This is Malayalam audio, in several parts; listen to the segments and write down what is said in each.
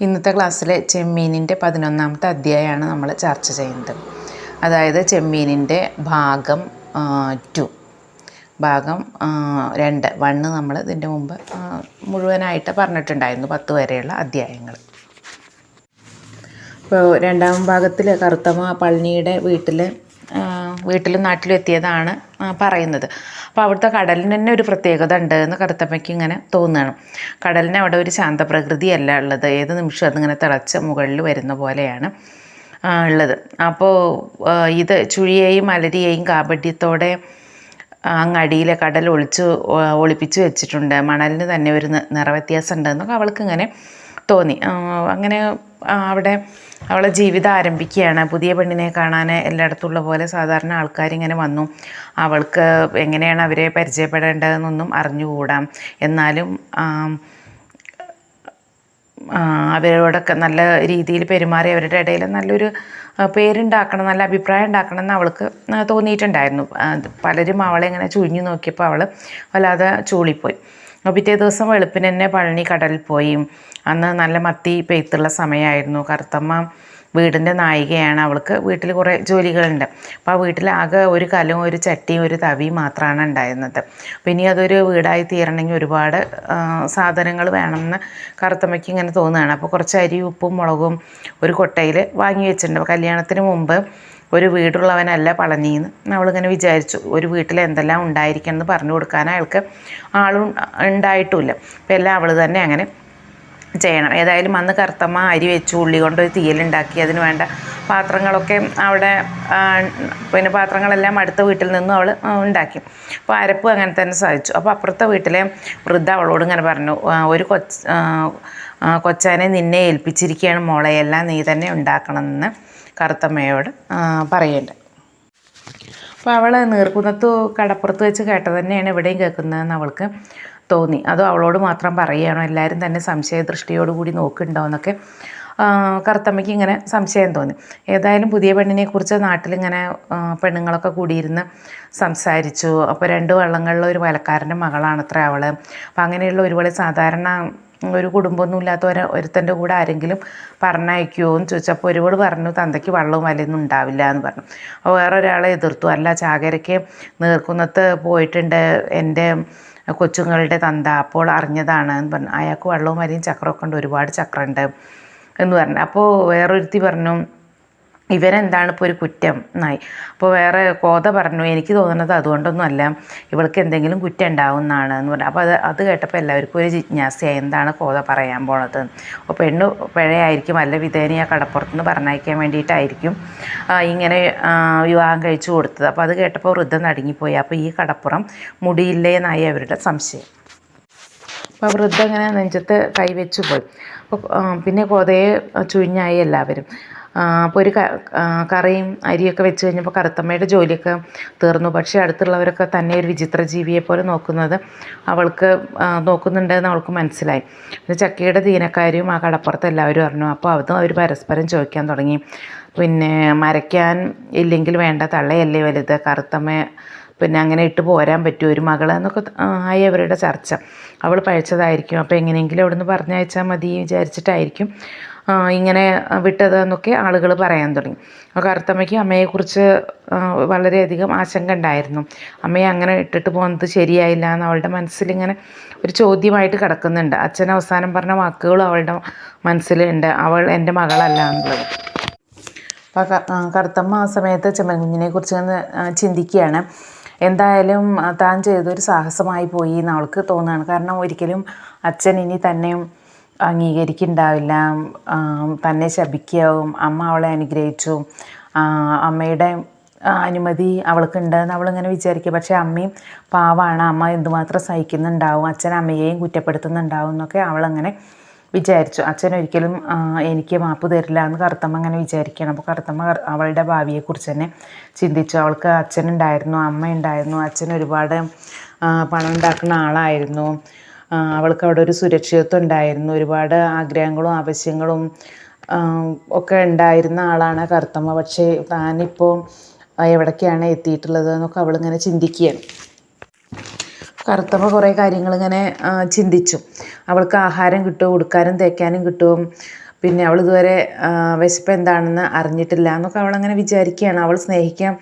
ഇന്നത്തെ ക്ലാസ്സിലെ ചെമ്മീനിൻ്റെ 11ാമത്തെ അധ്യായമാണ് നമ്മൾ ചർച്ച ചെയ്യുന്നത്. അതായത് ചെമ്മീനിൻ്റെ ഭാഗം 2 ഭാഗം 2 1 നമ്മൾ ഇതിൻ്റെ മുമ്പ് മുഴുവനായിട്ട് പറഞ്ഞിട്ടുണ്ടായിരുന്നു 10 വരെയുള്ള അധ്യായങ്ങൾ. ഇപ്പോൾ 2ാം ഭാഗത്തിൽ കറുത്തമ്മ പളനിയുടെ വീട്ടിലും നാട്ടിലും എത്തിയതാണ് പറയുന്നത്. അപ്പോൾ അവിടുത്തെ കടലിന് തന്നെ ഒരു പ്രത്യേകത ഉണ്ട് എന്ന് കറുത്തമ്മയ്ക്ക് ഇങ്ങനെ തോന്നുകയാണ്. കടലിന് അവിടെ ഒരു ശാന്തപ്രകൃതിയല്ല ഉള്ളത്, ഏത് നിമിഷം അതിങ്ങനെ തിളച്ച് മുകളിൽ വരുന്ന പോലെയാണ് ഉള്ളത്. അപ്പോൾ ഇത് ചുഴിയെയും അലരിയെയും കാപട്യത്തോടെ അങ്ങടിയിലെ കടൽ ഒളിപ്പിച്ച് വെച്ചിട്ടുണ്ട്, മണലിന് തന്നെ ഒരു നിറവ്യത്യാസം ഉണ്ടെന്നൊക്കെ അവൾക്കിങ്ങനെ തോന്നി. അങ്ങനെ അവിടെ അവളെ ജീവിതം ആരംഭിക്കുകയാണ്. പുതിയ പെണ്ണിനെ കാണാൻ എല്ലായിടത്തുള്ള പോലെ സാധാരണ ആൾക്കാരിങ്ങനെ വന്നു. അവൾക്ക് എങ്ങനെയാണ് അവരെ പരിചയപ്പെടേണ്ടതെന്നൊന്നും അറിഞ്ഞുകൂടാം. എന്നാലും അവരോടൊക്കെ നല്ല രീതിയിൽ പെരുമാറി അവരുടെ ഇടയിൽ നല്ലൊരു പേരുണ്ടാക്കണം, നല്ല അഭിപ്രായം ഉണ്ടാക്കണം എന്ന് അവൾക്ക് തോന്നിയിട്ടുണ്ടായിരുന്നു. പലരും അവളെ ഇങ്ങനെ ചുഴിഞ്ഞു നോക്കിയപ്പോൾ അവൾ വല്ലാതെ ചൂളിപ്പോയി. പിറ്റേ ദിവസം വെളുപ്പിന് തന്നെ പളനി കടലിൽ പോയി. അന്ന് നല്ല മത്തി പെയ്ത്തുള്ള സമയമായിരുന്നു. കറുത്തമ്മ വീടിൻ്റെ നായികയാണ്. അവൾക്ക് വീട്ടിൽ കുറേ ജോലികളുണ്ട്. അപ്പോൾ ആ വീട്ടിൽ ആകെ ഒരു കലവും ഒരു ചട്ടിയും ഒരു തവിയും മാത്രമാണ് ഉണ്ടായിരുന്നത്. അപ്പോൾ ഇനി അതൊരു വീടായി തീരണമെങ്കിൽ ഒരുപാട് സാധനങ്ങൾ വേണമെന്ന് കറുത്തമ്മയ്ക്ക് ഇങ്ങനെ തോന്നുകയാണ്. അപ്പോൾ കുറച്ച് അരി, ഉപ്പും മുളകും ഒരു കൊട്ടയിൽ വാങ്ങി വെച്ചിട്ടുണ്ട്. അപ്പോൾ കല്യാണത്തിന് മുമ്പ് ഒരു വീടുള്ളവനല്ല പളനിന്ന് അവളിങ്ങനെ വിചാരിച്ചു. ഒരു വീട്ടിൽ എന്തെല്ലാം ഉണ്ടായിരിക്കണം എന്ന് പറഞ്ഞു കൊടുക്കാൻ അയാൾക്ക് ആളും ഉണ്ടായിട്ടുമില്ല. അപ്പോൾ എല്ലാം അവൾ തന്നെ അങ്ങനെ ചെയ്യണം. ഏതായാലും അന്ന് കറുത്തമ്മ അരി വെച്ചു, ഉള്ളി കൊണ്ടൊരു തീയലുണ്ടാക്കി. അതിന് വേണ്ട പാത്രങ്ങളൊക്കെ അവിടെ പിന്നെ പാത്രങ്ങളെല്ലാം അടുത്ത വീട്ടിൽ നിന്നും അവൾ ഉണ്ടാക്കി. അപ്പോൾ അരപ്പ് അങ്ങനെ തന്നെ സാധിച്ചു. അപ്പോൾ അപ്പുറത്തെ വീട്ടിലെ വൃദ്ധ അവളോട് ഇങ്ങനെ പറഞ്ഞു, ഒരു കൊച്ചാനെ നിന്നെ ഏൽപ്പിച്ചിരിക്കുകയാണ് മോളെ, എല്ലാം നീ തന്നെ ഉണ്ടാക്കണമെന്ന് കറുത്തമ്മയോട് പറയേണ്ടത്. അപ്പോൾ അവൾ നീർക്കുന്നത്ത് കടപ്പുറത്ത് വെച്ച് കേട്ടത് തന്നെയാണ് ഇവിടെയും കേൾക്കുന്നതെന്ന് അവൾക്ക് തോന്നി. അതോ അവളോട് മാത്രം പറയുകയാണോ, എല്ലാവരും തന്നെ സംശയദൃഷ്ടിയോടുകൂടി നോക്കുന്നുണ്ടോയെന്നൊക്കെ കറുത്തമ്മയ്ക്ക് ഇങ്ങനെ സംശയം തോന്നി. ഏതായാലും പുതിയ പെണ്ണിനെക്കുറിച്ച് നാട്ടിലിങ്ങനെ പെണ്ണുങ്ങളൊക്കെ കൂടിയിരുന്ന് സംസാരിച്ചു. അപ്പോൾ 2 വള്ളങ്ങളിലെ ഒരു വലക്കാരൻ്റെ മകളാണത്ര അവൾ. അപ്പോൾ അങ്ങനെയുള്ള ഒരുപാട് സാധാരണ ഒരു കുടുംബമൊന്നും ഇല്ലാത്ത ഒരുത്തൻ്റെ കൂടെ ആരെങ്കിലും പറഞ്ഞയക്കുമോ എന്ന് ചോദിച്ചപ്പോൾ ഒരുപാട് പറഞ്ഞു, തന്തയ്ക്ക് വള്ളവും വലയൊന്നും ഉണ്ടാവില്ല എന്ന് പറഞ്ഞു. അപ്പോൾ വേറൊരാളെ എതിർത്തു, അല്ല ചാകരയ്ക്ക് നീർക്കുന്നത്ത് പോയിട്ടുണ്ട് എൻ്റെ കൊച്ചുങ്ങളുടെ തന്ത, അപ്പോൾ അറിഞ്ഞതാണ് എന്ന് പറഞ്ഞു. അയാൾക്ക് വള്ളവും വലയും ചക്രമൊക്കെ ഉണ്ട്, ഒരുപാട് ചക്രമുണ്ട് എന്ന് പറഞ്ഞു. അപ്പോൾ വേറൊരുത്തി പറഞ്ഞു, ഇവരെന്താണ് ഇപ്പോൾ ഒരു കുറ്റം എന്നായി. അപ്പോൾ വേറെ കോത പറഞ്ഞു, എനിക്ക് തോന്നുന്നത് അതുകൊണ്ടൊന്നും അല്ല, ഇവൾക്ക് എന്തെങ്കിലും കുറ്റം ഉണ്ടാവുമെന്നാണ് എന്ന് പറഞ്ഞു. അപ്പോൾ അത് കേട്ടപ്പോൾ എല്ലാവർക്കും ഒരു ജിജ്ഞാസയായി, എന്താണ് കോത പറയാൻ പോണത്. അപ്പോൾ പെണ്ണ് പിഴയായിരിക്കും, വല്ല വിധേനയെ കടപ്പുറത്തുനിന്ന് പറഞ്ഞയക്കാൻ വേണ്ടിയിട്ടായിരിക്കും ഇങ്ങനെ വിവാഹം കഴിച്ചു കൊടുത്തത്. അപ്പോൾ അത് കേട്ടപ്പോൾ വൃദ്ധം നടുങ്ങിപ്പോയി. അപ്പോൾ ഈ കടപ്പുറം മുടിയില്ലേ എന്നായി അവരുടെ സംശയം. അപ്പോൾ വൃദ്ധ ഇങ്ങനെ നെഞ്ചത്ത് കൈവച്ചു പോയി. അപ്പോൾ പിന്നെ കോതയെ ചുഴിഞ്ഞായി എല്ലാവരും. അപ്പോൾ ഒരു കറിയും അരിയൊക്കെ വെച്ച് കഴിഞ്ഞപ്പോൾ കറുത്തമ്മയുടെ ജോലിയൊക്കെ തീർന്നു. പക്ഷേ അടുത്തുള്ളവരൊക്കെ തന്നെ ഒരു വിചിത്ര ജീവിയെപ്പോലെ നോക്കുന്നുണ്ടെന്ന് അവൾക്ക് മനസ്സിലായി. പിന്നെ ചക്കയുടെ ദീനക്കാരും ആ കടപ്പുറത്ത് എല്ലാവരും അറിഞ്ഞു. അപ്പോൾ അതും അവർ പരസ്പരം ചോദിക്കാൻ തുടങ്ങി, പിന്നെ മരയ്ക്കാൻ ഇല്ലെങ്കിൽ വേണ്ട, തള്ളയല്ലേ വലുത്, കറുത്തമ്മ പിന്നെ അങ്ങനെ ഇട്ട് പോരാൻ പറ്റുമോ ഒരു മകൾ എന്നൊക്കെ ആയി അവരുടെ ചർച്ച. അവൾ പഴിച്ചതായിരിക്കും, അപ്പോൾ എങ്ങനെയെങ്കിലും അവിടെ നിന്ന് പറഞ്ഞയച്ചാൽ മതി വിചാരിച്ചിട്ടായിരിക്കും ഇങ്ങനെ വിട്ടതെന്നൊക്കെ ആളുകൾ പറയാൻ തുടങ്ങി. അപ്പോൾ കറുത്തമ്മയ്ക്ക് അമ്മയെക്കുറിച്ച് വളരെയധികം ആശങ്ക ഉണ്ടായിരുന്നു. അമ്മയെ അങ്ങനെ ഇട്ടിട്ട് പോകുന്നത് ശരിയായില്ല എന്ന് അവളുടെ മനസ്സിലിങ്ങനെ ഒരു ചോദ്യമായിട്ട് കിടക്കുന്നുണ്ട്. അച്ഛൻ അവസാനം പറഞ്ഞ വാക്കുകളും അവളുടെ മനസ്സിലുണ്ട്, അവൾ എൻ്റെ മകളല്ല എന്നുള്ളത്. അപ്പോൾ കറുത്തമ്മ ആ സമയത്ത് ചെമ്മൻകുഞ്ഞിനെക്കുറിച്ച് ചിന്തിക്കുകയാണ്. എന്തായാലും താൻ ചെയ്തൊരു സാഹസമായി പോയി എന്ന് അവൾക്ക് തോന്നുകയാണ്. കാരണം ഒരിക്കലും അച്ഛൻ ഇനി തന്നെ അംഗീകരിക്കുന്നുണ്ടാവില്ല, തന്നെ ശപിക്കാവും. അമ്മ അവളെ അനുഗ്രഹിച്ചു, അമ്മയുടെ അനുമതി അവൾക്കുണ്ടെന്ന് അവളിങ്ങനെ വിചാരിക്കുക. പക്ഷേ അമ്മയും പാവാണ്, അമ്മ എന്തുമാത്രം സഹിക്കുന്നുണ്ടാവും, അച്ഛൻ അമ്മയെയും കുറ്റപ്പെടുത്തുന്നുണ്ടാവും എന്നൊക്കെ അവളങ്ങനെ വിചാരിച്ചു. അച്ഛൻ ഒരിക്കലും എനിക്ക് മാപ്പ് തരില്ല എന്ന് കറുത്തമ്മ അങ്ങനെ വിചാരിക്കുകയാണ്. അപ്പോൾ കറുത്തമ്മ അവളുടെ ഭാവിയെക്കുറിച്ച് തന്നെ ചിന്തിച്ചു. അവൾക്ക് അച്ഛനുണ്ടായിരുന്നു, അമ്മയുണ്ടായിരുന്നു. അച്ഛൻ ഒരുപാട് പണം ഉണ്ടാക്കുന്ന ആളായിരുന്നു. അവൾക്ക് അവിടെ ഒരു സുരക്ഷിതത്വം ഉണ്ടായിരുന്നു. ഒരുപാട് ആഗ്രഹങ്ങളും ആവശ്യങ്ങളും ഒക്കെ ഉണ്ടായിരുന്ന ആളാണ് കറുത്തമ്മ. പക്ഷേ താനിപ്പോൾ എവിടേക്കാണ് എത്തിയിട്ടുള്ളത് എന്നൊക്കെ അവളിങ്ങനെ ചിന്തിക്കുകയാണ്. കറുത്തമ്മ കുറേ കാര്യങ്ങളിങ്ങനെ ചിന്തിച്ചു. അവൾക്ക് ആഹാരം കിട്ടുമോ, ഉടുക്കാനും തേക്കാനും കിട്ടുമോ, പിന്നെ അവൾ ഇതുവരെ വിശപ്പ് എന്താണെന്ന് അറിഞ്ഞിട്ടില്ല എന്നൊക്കെ അവളങ്ങനെ വിചാരിക്കുകയാണ്. അവൾ സ്നേഹിക്കാൻ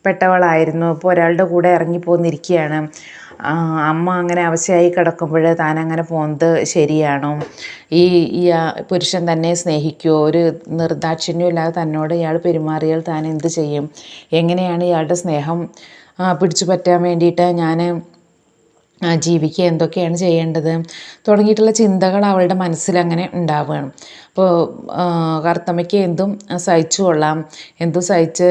പെട്ടവളായിരുന്നു, ഇപ്പോൾ ഒരാളുടെ കൂടെ ഇറങ്ങിപ്പോന്നിരിക്കുകയാണ്. അമ്മ അങ്ങനെ അവശയായി കിടക്കുമ്പോൾ താൻ അങ്ങനെ പോകുന്നത് ശരിയാണോ? ഈ പുരുഷൻ തന്നെ സ്നേഹിക്കുമോ? ഒരു നിർദാക്ഷിണ്യം ഇല്ലാതെ തന്നോട് ഇയാൾ പെരുമാറിയാൽ താൻ എന്ത് ചെയ്യും? എങ്ങനെയാണ് ഇയാളുടെ സ്നേഹം പിടിച്ചു പറ്റാൻ വേണ്ടിയിട്ട് ഞാൻ ജീവിക്കുക, എന്തൊക്കെയാണ് ചെയ്യേണ്ടത് തുടങ്ങിയിട്ടുള്ള ചിന്തകൾ അവളുടെ മനസ്സിലങ്ങനെ ഉണ്ടാവുകയാണ്. അപ്പോൾ കറുത്തമ്മയ്ക്ക് എന്തും സഹിച്ചു കൊള്ളാം, എന്തും സഹിച്ച്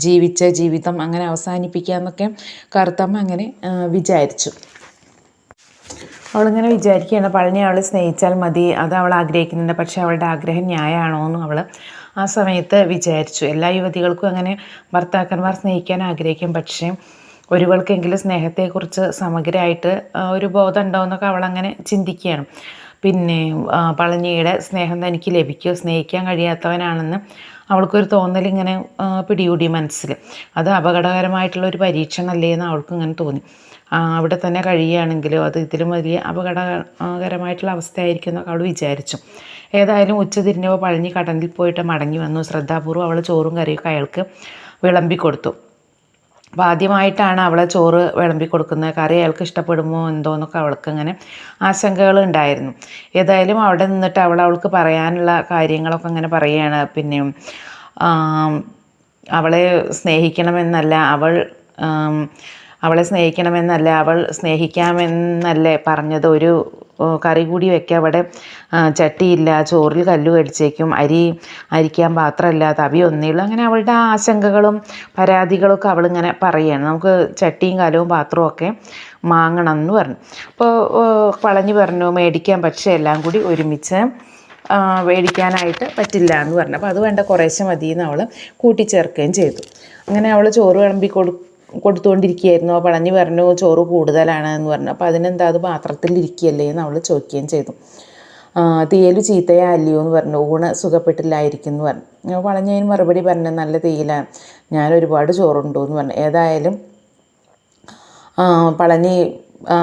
ജീവിച്ച ജീവിതം അങ്ങനെ അവസാനിപ്പിക്കുക എന്നൊക്കെ കറുത്തമ്മ അങ്ങനെ വിചാരിച്ചു. അവളിങ്ങനെ വിചാരിക്കുകയാണ്, പഴനി അവളെ സ്നേഹിച്ചാൽ മതി, അത് അവൾ ആഗ്രഹിക്കുന്നുണ്ട്. പക്ഷേ അവളുടെ ആഗ്രഹം ന്യായമാണോ എന്നും അവൾ ആ സമയത്ത് വിചാരിച്ചു. എല്ലാ യുവതികൾക്കും അങ്ങനെ ഭർത്താക്കന്മാർ സ്നേഹിക്കാൻ ആഗ്രഹിക്കും, പക്ഷേ ഒരുവൾക്കെങ്കിലും സ്നേഹത്തെക്കുറിച്ച് സമഗ്രമായിട്ട് ഒരു ബോധം ഉണ്ടാവുമെന്നൊക്കെ അവളങ്ങനെ ചിന്തിക്കുകയാണ്. പിന്നെ പളനിയുടെ സ്നേഹം തനിക്ക് ലഭിക്കുമോ? സ്നേഹിക്കാൻ കഴിയാത്തവനാണെന്ന് അവൾക്കൊരു തോന്നലിങ്ങനെ പിടികൂടി മനസ്സിൽ. അത് അപകടകരമായിട്ടുള്ളൊരു പരീക്ഷണമല്ലേ എന്ന് അവൾക്കിങ്ങനെ തോന്നി. അവിടെ തന്നെ കഴിയുകയാണെങ്കിലോ അത് ഇതിലും വലിയ അപകടകരമായിട്ടുള്ള അവസ്ഥയായിരിക്കും എന്നൊക്കെ അവൾ വിചാരിച്ചു. ഏതായാലും ഉച്ചതിരിഞ്ഞപ്പോൾ പഴനി കടലിൽ പോയിട്ട് മടങ്ങി വന്നു. ശ്രദ്ധാപൂർവ്വം അവൾ ചോറും കറിയൊക്കെ അയാൾക്ക് വിളമ്പിക്കൊടുത്തു. അപ്പോൾ ആദ്യമായിട്ടാണ് അവളെ ചോറ് വിളമ്പി കൊടുക്കുന്നത്. കറി അയാൾക്ക് ഇഷ്ടപ്പെടുമോ എന്തോന്നൊക്കെ അവൾക്കിങ്ങനെ ആശങ്കകളുണ്ടായിരുന്നു. ഏതായാലും അവിടെ നിന്നിട്ട് അവൾക്ക് പറയാനുള്ള കാര്യങ്ങളൊക്കെ അങ്ങനെ പറയുകയാണ്. പിന്നെ അവളെ സ്നേഹിക്കണമെന്നല്ല, അവളെ സ്നേഹിക്കണമെന്നല്ല, അവൾ സ്നേഹിക്കാമെന്നല്ലേ പറഞ്ഞത്. ഒരു കറി കൂടി വെക്കുക, അവിടെ ചട്ടിയില്ല, ചോറിൽ കല്ല് കടിച്ചേക്കും, അരിക്കാൻ പാത്രമില്ല, തവി ഒന്നേയുള്ളൂ. അങ്ങനെ അവളുടെ ആശങ്കകളും പരാതികളൊക്കെ അവളിങ്ങനെ പറയുകയാണ്. നമുക്ക് ചട്ടിയും കലവും പാത്രവും ഒക്കെ വാങ്ങണം എന്ന് പറഞ്ഞു. അപ്പോൾ പളനി പറഞ്ഞു മേടിക്കാൻ, പക്ഷേ എല്ലാം കൂടി ഒരുമിച്ച് മേടിക്കാനായിട്ട് പറ്റില്ല എന്ന് പറഞ്ഞു. അപ്പോൾ അത് വേണ്ട, കുറേശ്ശെ മതിയെന്ന് അവൾ കൂട്ടിച്ചേർക്കുകയും ചെയ്തു. അങ്ങനെ അവൾ ചോറ് വിളമ്പി കൊടുത്തുകൊണ്ടിരിക്കുകയായിരുന്നു. പളനി പറഞ്ഞു ചോറ് കൂടുതലാണ് എന്ന് പറഞ്ഞു. അപ്പോൾ അതിനെന്താ, അത് പാത്രത്തിലിരിക്കുകയല്ലേ എന്ന് അവൾ ചോദിക്കുകയും ചെയ്തു. തീയൽ ചീത്തയാ അല്ലയോ എന്ന് പറഞ്ഞു. ഊണ് സുഖപ്പെട്ടില്ലായിരിക്കും എന്ന് പറഞ്ഞു. പളനി അതിന് മറുപടി പറഞ്ഞു, നല്ല തീയലാണ്, ഞാൻ ഒരുപാട് ചോറുണ്ടോ എന്ന് പറഞ്ഞു. ഏതായാലും പളനി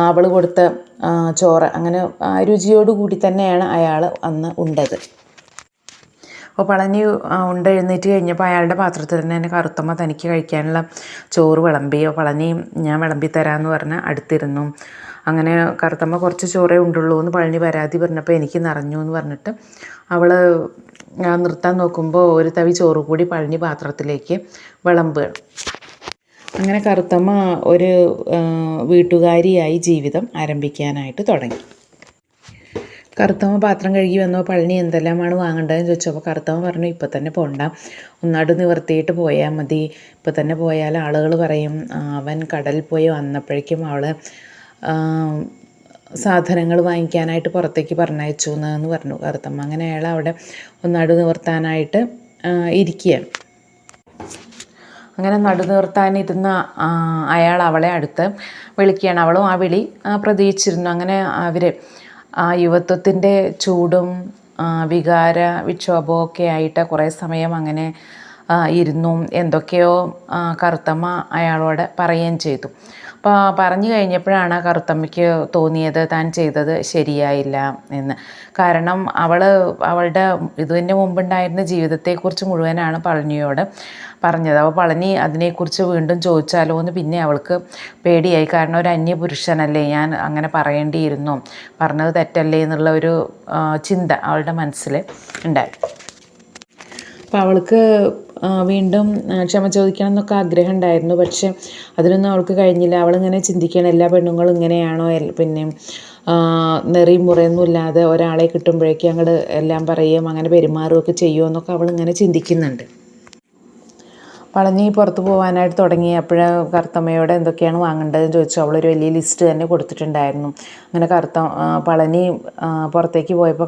അവൾ കൊടുത്ത ചോറ് അങ്ങനെ രുചിയോടുകൂടി തന്നെയാണ് അയാൾ അന്ന് ഉണ്ടത്. അപ്പോൾ പളനി എഴുന്നേറ്റ് കഴിഞ്ഞപ്പോൾ അയാളുടെ പാത്രത്തിൽ തന്നെ കറുത്തമ്മ തനിക്ക് കഴിക്കാനുള്ള ചോറ് വിളമ്പി. പളനി ഞാൻ വിളമ്പി തരാമെന്ന് പറഞ്ഞ് അടുത്തിരുന്നു. അങ്ങനെ കറുത്തമ്മ കുറച്ച് ചോറേ ഉണ്ടുള്ളൂ എന്ന് പളനി പരാതി പറഞ്ഞപ്പോൾ എനിക്ക് നിറഞ്ഞു എന്ന് പറഞ്ഞിട്ട് അവൾ നിർത്താൻ നോക്കുമ്പോൾ ഒരു തവി ചോറ് കൂടി പളനി പാത്രത്തിലേക്ക് വിളമ്പുകയാണ്. അങ്ങനെ കറുത്തമ്മ ഒരു വീട്ടുകാരിയായി ജീവിതം ആരംഭിക്കാനായിട്ട് തുടങ്ങി. കറുത്തമ്മ പാത്രം കഴുകി വന്നപ്പോൾ പളനി എന്തെല്ലാമാണ് വാങ്ങേണ്ടതെന്ന് ചോദിച്ചപ്പോൾ കറുത്തമ്മ പറഞ്ഞു, ഇപ്പം തന്നെ പോകണ്ട, ഒന്നാട് നിവർത്തിയിട്ട് പോയാൽ മതി. ഇപ്പം തന്നെ പോയാൽ ആളുകൾ പറയും അവൻ കടലിൽ പോയി വന്നപ്പോഴേക്കും അവൾ സാധനങ്ങൾ വാങ്ങിക്കാനായിട്ട് പുറത്തേക്ക് പറഞ്ഞയച്ചു എന്ന് പറഞ്ഞു കറുത്തമ്മ. അങ്ങനെ അയാൾ അവിടെ ഒന്നാട് നിവർത്താനായിട്ട് ഇരിക്കുകയാണ്. അങ്ങനെ നടുനിർത്താനിരുന്ന അയാൾ അവളെ അടുത്ത് വിളിക്കുകയാണ്. അവളും ആ വിളി പ്രതീക്ഷിച്ചിരുന്നു. അങ്ങനെ അവർ യുവത്വത്തിൻ്റെ ചൂടും വികാര വിക്ഷോഭമൊക്കെ ആയിട്ട് കുറേ സമയം അങ്ങനെ ഇരുന്നു. എന്തൊക്കെയോ കറുത്തമ്മ അയാളോട് പറയുകയും ചെയ്തു. അപ്പോൾ പറഞ്ഞു കഴിഞ്ഞപ്പോഴാണ് കറുത്തമ്മയ്ക്ക് തോന്നിയത് താൻ ചെയ്തത് ശരിയായില്ല എന്ന്. കാരണം അവളുടെ ഇതിന് മുമ്പുണ്ടായിരുന്ന ജീവിതത്തെക്കുറിച്ച് മുഴുവനാണ് പളനിയോട് പറഞ്ഞത്. അപ്പോൾ പളനി അതിനെക്കുറിച്ച് വീണ്ടും ചോദിച്ചാലോ എന്ന് പിന്നെ അവൾക്ക് പേടിയായി. കാരണം ഒരു അന്യപുരുഷനല്ലേ, ഞാൻ അങ്ങനെ പറയേണ്ടിയിരുന്നു, പറഞ്ഞത് തെറ്റല്ലേ എന്നുള്ള ഒരു ചിന്ത അവളുടെ മനസ്സിൽ ഉണ്ടായി. അപ്പോൾ അവൾക്ക് വീണ്ടും ക്ഷമ ചോദിക്കണം എന്നൊക്കെ ആഗ്രഹം ഉണ്ടായിരുന്നു. പക്ഷെ അതിനൊന്നും അവൾക്ക് കഴിഞ്ഞില്ല. അവളിങ്ങനെ ചിന്തിക്കണം, എല്ലാ പെണ്ണുങ്ങളും ഇങ്ങനെയാണോ, പിന്നെ നെറിയും മുറയൊന്നും ഇല്ലാതെ ഒരാളെ കിട്ടുമ്പോഴേക്കും അങ്ങോട്ട് എല്ലാം പറയുകയും അങ്ങനെ പെരുമാറുകയൊക്കെ ചെയ്യുമോ എന്നൊക്കെ അവളിങ്ങനെ ചിന്തിക്കുന്നുണ്ട്. പളനി പുറത്ത് പോകാനായിട്ട് തുടങ്ങി. അപ്പോൾ കറുത്തമ്മയോട് എന്തൊക്കെയാണ് വാങ്ങേണ്ടതെന്ന് ചോദിച്ചു. അവളൊരു വലിയ ലിസ്റ്റ് തന്നെ കൊടുത്തിട്ടുണ്ടായിരുന്നു. അങ്ങനെ പളനി പുറത്തേക്ക് പോയപ്പോൾ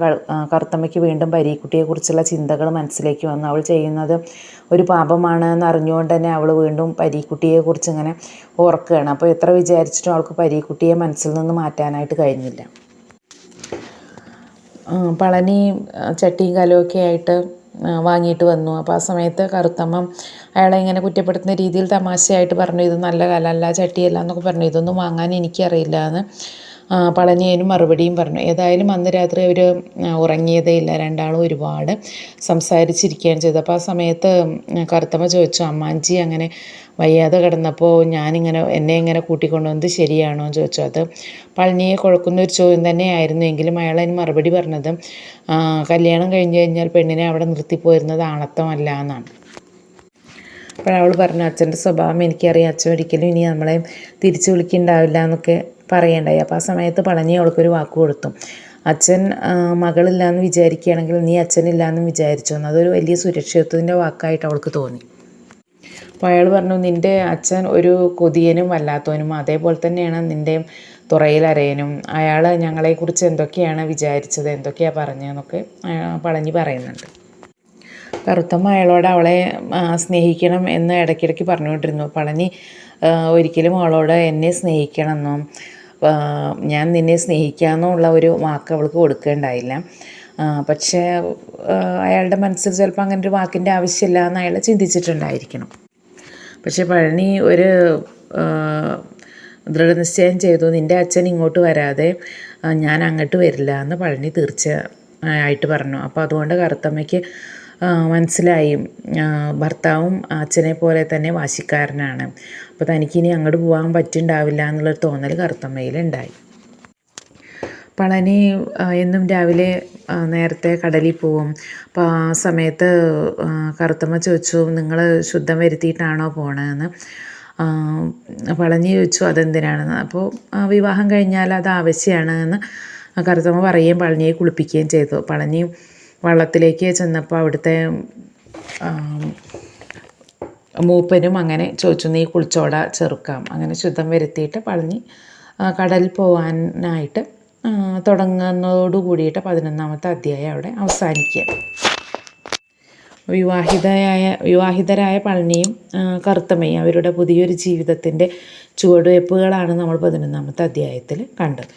കറുത്തമ്മയ്ക്ക് വീണ്ടും പരീക്കുട്ടിയെക്കുറിച്ചുള്ള ചിന്തകൾ മനസ്സിലേക്ക് വന്നു. അവൾ ചെയ്യുന്നത് ഒരു പാപമാണ് എന്ന് അറിഞ്ഞുകൊണ്ട് തന്നെ അവൾ വീണ്ടും പരീക്കുട്ടിയെക്കുറിച്ച് ഇങ്ങനെ ഓർക്കുകയാണ്. അപ്പോൾ എത്ര വിചാരിച്ചിട്ടും അവൾക്ക് പരീക്കുട്ടിയെ മനസ്സിൽ നിന്ന് മാറ്റാനായിട്ട് കഴിഞ്ഞില്ല. പളനി ചട്ടിയും കലമൊക്കെ ആയിട്ട് വാങ്ങിയിട്ട് വന്നു. അപ്പോൾ ആ സമയത്ത് കറുത്തമ്മ അയാളെ ഇങ്ങനെ കുറ്റപ്പെടുത്തുന്ന രീതിയിൽ തമാശയായിട്ട് പറഞ്ഞു, ഇത് നല്ല കലമല്ല, ചട്ടിയല്ല എന്നൊക്കെ പറഞ്ഞു. ഇതൊന്നും വാങ്ങാൻ എനിക്കറിയില്ല എന്ന് പളനി അതിന് മറുപടിയും പറഞ്ഞു. ഏതായാലും അന്ന് രാത്രി അവർ ഉറങ്ങിയതേ ഇല്ല. രണ്ടാളും ഒരുപാട് സംസാരിച്ചിരിക്കുകയാണ് ചെയ്തത്. അപ്പോൾ ആ സമയത്ത് കറുത്തമ്മ ചോദിച്ചു, അമ്മാഞ്ചി അങ്ങനെ വയ്യാതെ കിടന്നപ്പോൾ എന്നെ ഇങ്ങനെ കൂട്ടിക്കൊണ്ടുവന്നത് ശരിയാണോ എന്ന് ചോദിച്ചു. അത് പളനിയെ കുഴക്കുന്ന ഒരു ചോദ്യം തന്നെയായിരുന്നു. എങ്കിലും അയാൾ അതിന് മറുപടി പറഞ്ഞത് കല്യാണം കഴിഞ്ഞ് കഴിഞ്ഞാൽ പെണ്ണിനെ അവിടെ നിർത്തിപ്പോയിരുന്നത് ആണത്തമല്ല എന്നാണ്. അപ്പോൾ അവൾ പറഞ്ഞു, അച്ഛൻ്റെ സ്വഭാവം എനിക്കറിയാം, അച്ഛൻ ഒരിക്കലും ഇനി നമ്മളെ തിരിച്ചു വിളിക്കുന്നുണ്ടാവില്ല എന്നൊക്കെ പറയണ്ടായി. അപ്പോൾ ആ സമയത്ത് പളനി അവൾക്കൊരു വാക്ക് കൊടുത്തു, അച്ഛൻ മകളില്ലാന്ന് വിചാരിക്കുകയാണെങ്കിൽ നീ അച്ഛനില്ലാന്നും വിചാരിച്ചു എന്ന്. അതൊരു വലിയ സുരക്ഷിതത്വത്തിൻ്റെ വാക്കായിട്ട് അവൾക്ക് തോന്നി. അപ്പോൾ അയാൾ പറഞ്ഞു, നിൻ്റെ അച്ഛൻ ഒരു കൊതിയനും വല്ലാത്തവനും അതേപോലെ തന്നെയാണ് നിൻ്റെ തുറയിലരയനും. അയാൾ ഞങ്ങളെക്കുറിച്ച് എന്തൊക്കെയാണ് വിചാരിച്ചത്, എന്തൊക്കെയാണ് പറഞ്ഞതെന്നൊക്കെ പളനി പറയുന്നുണ്ട്. കറുത്തമ്മ അയാളോട് അവളെ സ്നേഹിക്കണം എന്ന് ഇടയ്ക്കിടയ്ക്ക് പറഞ്ഞുകൊണ്ടിരുന്നു. പളനി ഒരിക്കലും അവളോട് എന്നെ സ്നേഹിക്കണമെന്നോ ഞാൻ നിന്നെ സ്നേഹിക്കാമെന്നുള്ള ഒരു വാക്ക് അവൾക്ക് കൊടുക്കേണ്ടായില്ല. പക്ഷേ അയാളുടെ മനസ്സിൽ ചിലപ്പോൾ അങ്ങനെ ഒരു വാക്കിൻ്റെ ആവശ്യമില്ല എന്ന് അയാൾ ചിന്തിച്ചിട്ടുണ്ടായിരിക്കണം. പക്ഷേ പളനി ഒരു ദൃഢനിശ്ചയം ചെയ്തു, നിൻ്റെ അച്ഛൻ ഇങ്ങോട്ട് വരാതെ ഞാൻ അങ്ങോട്ട് വരില്ല എന്ന് പളനി തീർച്ചയായിട്ട് പറഞ്ഞു. അപ്പോൾ അതുകൊണ്ട് കറുത്തമ്മയ്ക്ക് മനസ്സിലായി ഭർത്താവും അച്ഛനെ പോലെ തന്നെ വാശിക്കാരനാണ്. അപ്പോൾ തനിക്കിനി അങ്ങോട്ട് പോകാൻ പറ്റുന്നുണ്ടാവില്ല എന്നുള്ളൊരു തോന്നൽ കറുത്തമ്മയിലുണ്ടായി. പളനി എന്നും രാവിലെ നേരത്തെ കടലിൽ പോവും. അപ്പോൾ ആ സമയത്ത് കറുത്തമ്മ ചോദിച്ചു, നിങ്ങൾ ശുദ്ധം വരുത്തിയിട്ടാണോ പോണതെന്ന്. പളനി ചോദിച്ചു, അതെന്തിനാണെന്ന്. അപ്പോൾ വിവാഹം കഴിഞ്ഞാൽ അത് ആവശ്യമാണ് എന്ന് കറുത്തമ്മ പറയുകയും പളനിയെ കുളിപ്പിക്കുകയും ചെയ്തു. പളനി വള്ളത്തിലേക്ക് ചെന്നപ്പോൾ അവിടുത്തെ മൂപ്പനും അങ്ങനെ ചോദിച്ചു, നീ കുളിച്ചോടാ ചെറുക്കാം. അങ്ങനെ ശുദ്ധം വരുത്തിയിട്ട് പളനി കടലിൽ പോകാനായിട്ട് തുടങ്ങുന്നതോടു കൂടിയിട്ട് 11ാമത്തെ അധ്യായം അവിടെ അവസാനിക്കുക. വിവാഹിതരായ പളനിയും കറുത്തമ്മയും അവരുടെ പുതിയൊരു ജീവിതത്തിൻ്റെ ചുവടുവയ്പ്പുകളാണ് നമ്മൾ 11ാമത്തെ അധ്യായത്തിൽ കണ്ടത്.